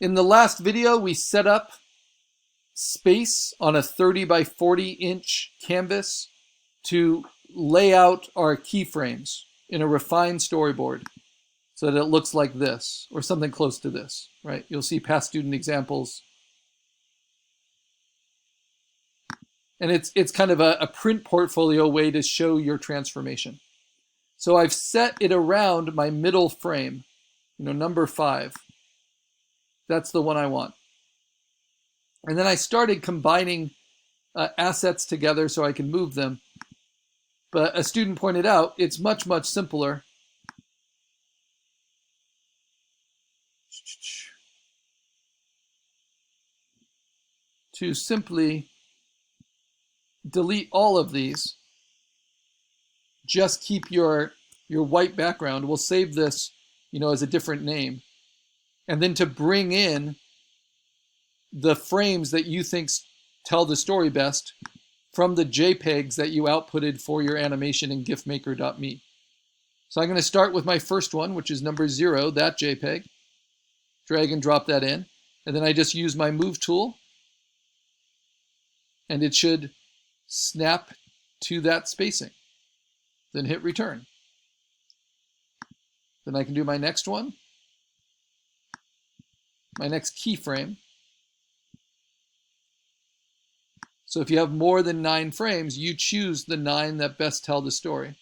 In the last video, we set up space on a 30 by 40 inch canvas to lay out our keyframes in a refined storyboard so that it looks like this or something close to this, right? You'll see past student examples. And it's kind of a print portfolio way to show your transformation. So I've set it around my middle frame, number 5. That's the one I want. And then I started combining assets together so I can move them. But a student pointed out it's much, much simpler to simply delete all of these. Just keep your white background. We'll save this, as a different name. And then to bring in the frames that you think tell the story best from the JPEGs that you outputted for your animation in gifmaker.me. So I'm going to start with my first one, which is number 0, that JPEG. Drag and drop that in. And then I just use my move tool. And it should snap to that spacing. Then hit return. Then I can do my next one. My next keyframe. So if you have more than 9 frames, you choose the 9 that best tell the story.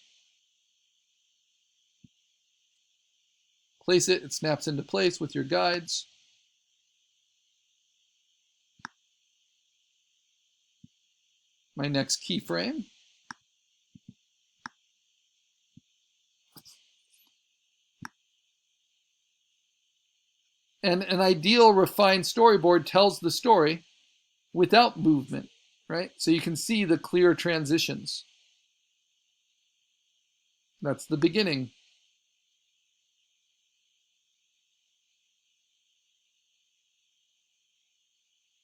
Place it, it snaps into place with your guides. My next keyframe. And an ideal refined storyboard tells the story without movement, right? So you can see the clear transitions. That's the beginning.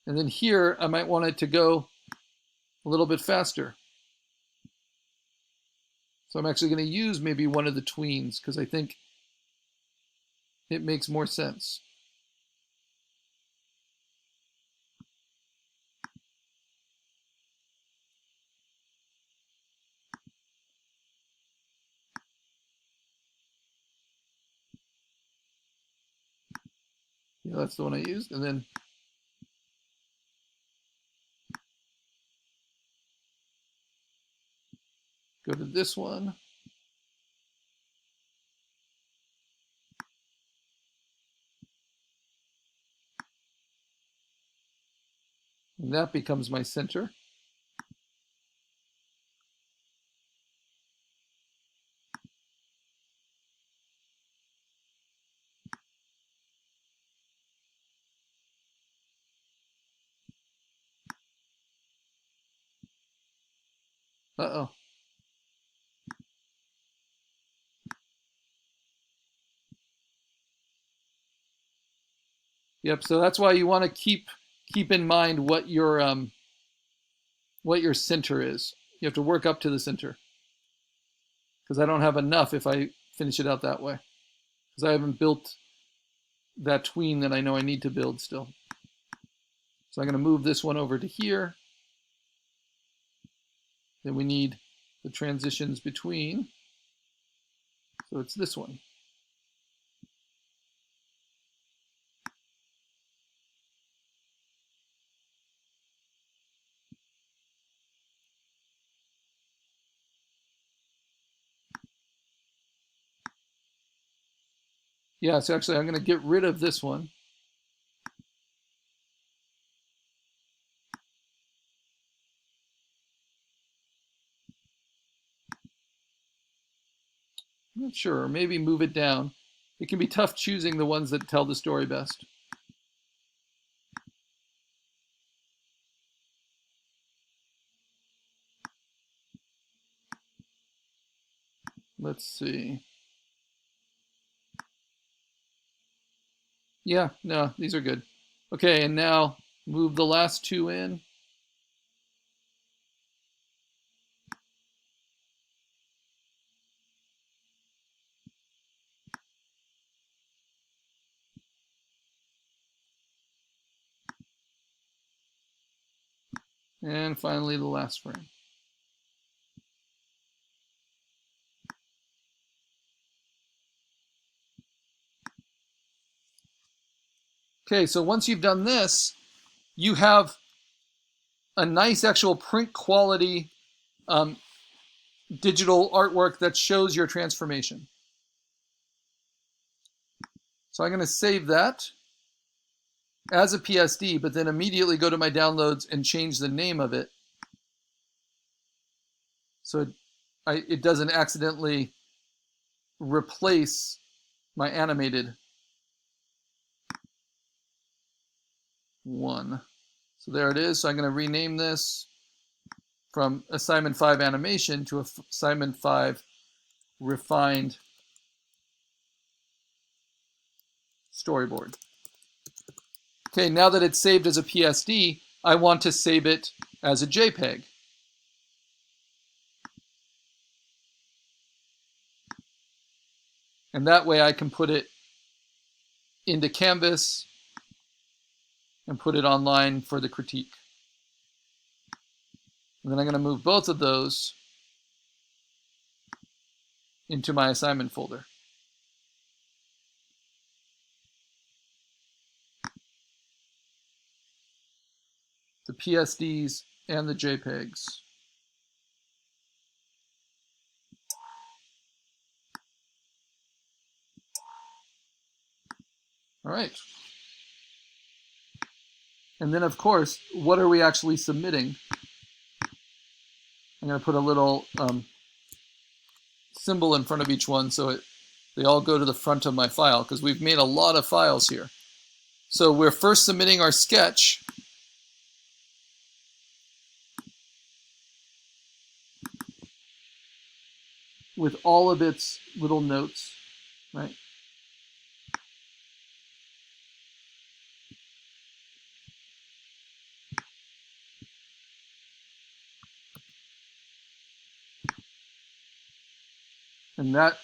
And then here, I might want it to go a little bit faster. So I'm actually going to use maybe one of the tweens because I think it makes more sense. Yeah, that's the one I used. And then go to this one. And that becomes my center. Uh-oh. Yep, so that's why you want to keep in mind what your center is. You have to work up to the center. Because I don't have enough if I finish it out that way. Because I haven't built that tween that I know I need to build still. So I'm going to move this one over to here. Then we need the transitions between. So it's this one. Yeah, so actually I'm going to get rid of this one. I'm not sure, or maybe move it down. It can be tough choosing the ones that tell the story best. Let's see. Yeah, no, these are good. Okay, and now move the last 2 in. And finally, the last frame. Okay, so once you've done this, you have a nice actual print quality digital artwork that shows your transformation. So I'm going to save that as a PSD, but then immediately go to my downloads and change the name of it so it doesn't accidentally replace my animated one. So there it is. So I'm going to rename this from Assignment 5 Animation to Assignment 5 Refined Storyboard. Okay, now that it's saved as a PSD, I want to save it as a JPEG. And that way I can put it into Canvas and put it online for the critique. And then I'm going to move both of those into my assignment folder. The PSDs and the JPEGs. All right. And then, of course, what are we actually submitting? I'm going to put a little symbol in front of each one so they all go to the front of my file, because we've made a lot of files here. So we're first submitting our sketch. With all of its little notes, right? And that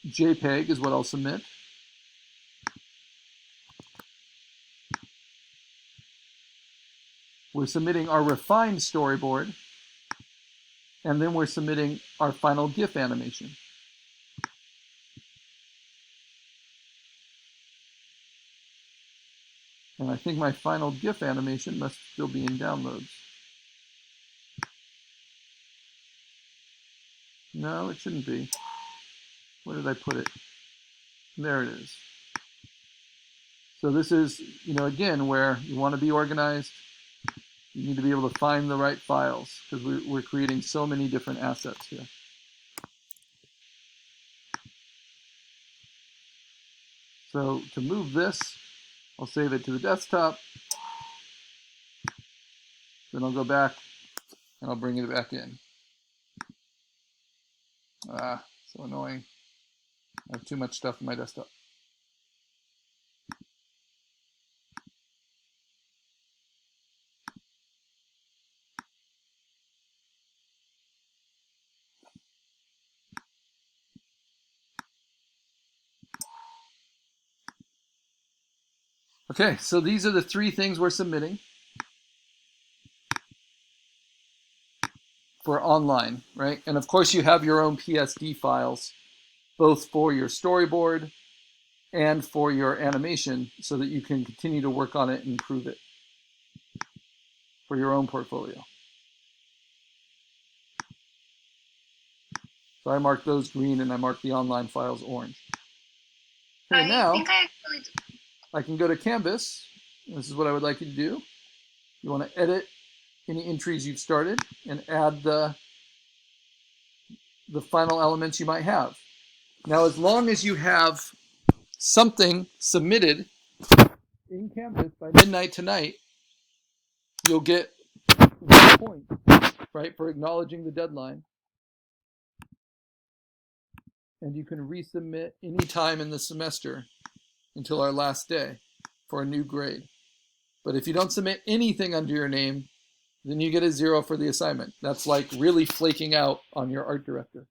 JPEG is what I'll submit. We're submitting our refined storyboard, and then we're submitting our final GIF animation. And I think my final GIF animation must still be in downloads. No, it shouldn't be. Where did I put it? There it is. So this is, again, where you want to be organized. You need to be able to find the right files, because we're creating so many different assets here. So to move this, I'll save it to the desktop. Then I'll go back and I'll bring it back in. So annoying. I have too much stuff in my desktop. Okay, so these are the three things we're submitting for online, right? And of course you have your own PSD files, both for your storyboard and for your animation, so that you can continue to work on it and improve it for your own portfolio. So I marked those green and I marked the online files orange. Okay, now I can go to Canvas. This is what I would like you to do. You want to edit any entries you've started and add the final elements you might have. Now, as long as you have something submitted in Canvas by midnight tonight, you'll get 1 point, right, for acknowledging the deadline. And you can resubmit any time in the semester until our last day for a new grade. But if you don't submit anything under your name, then you get a 0 for the assignment. That's like really flaking out on your art director.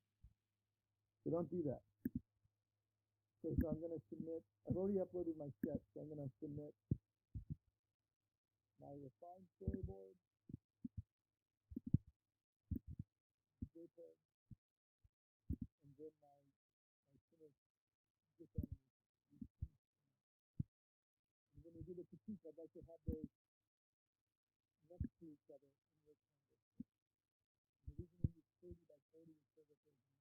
So don't do that. Okay, so I'm going to submit, I've already uploaded my sketch, so I'm going to submit my refined storyboard. and then my finished this animation. And when we do the critique, I'd like to have those next to each other in your canvas. The reason we use 30 by 40 is so that there's a nice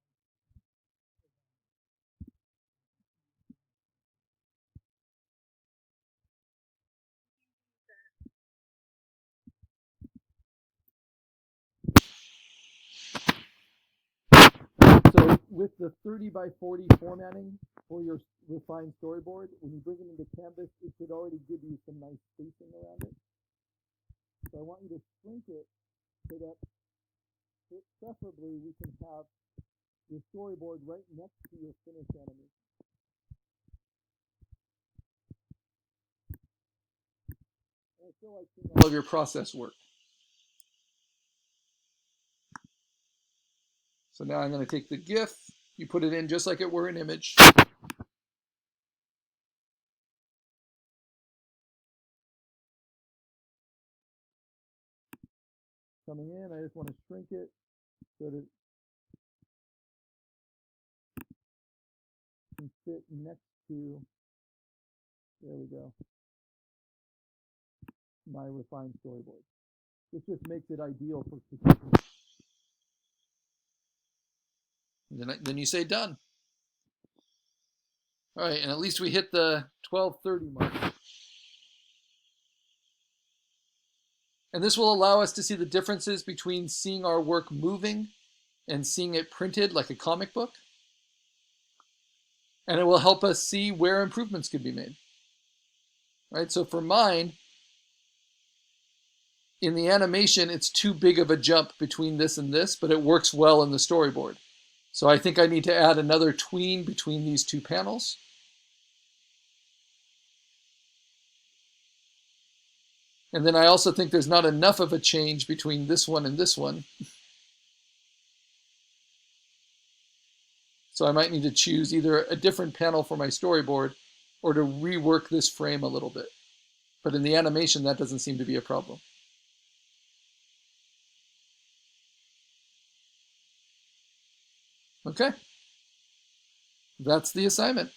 So with the 30 by 40 formatting for your refined storyboard, when you bring it into Canvas, it should already give you some nice spacing around it. So I want you to shrink it so that preferably we can have your storyboard right next to your finished animation. And I feel like seeing all of your process work. So now I'm going to take the GIF, you put it in just like it were an image. Coming in, I just want to shrink it so that it can fit next to, there we go, my refined storyboard. This just makes it ideal for critiquing. Then you say done. All right, and at least we hit the 12:30 mark. And this will allow us to see the differences between seeing our work moving and seeing it printed like a comic book. And it will help us see where improvements could be made. Right, so for mine, in the animation, it's too big of a jump between this and this, but it works well in the storyboard. So I think I need to add another tween between these two panels. And then I also think there's not enough of a change between this one and this one. So I might need to choose either a different panel for my storyboard or to rework this frame a little bit. But in the animation, that doesn't seem to be a problem. Okay. That's the assignment.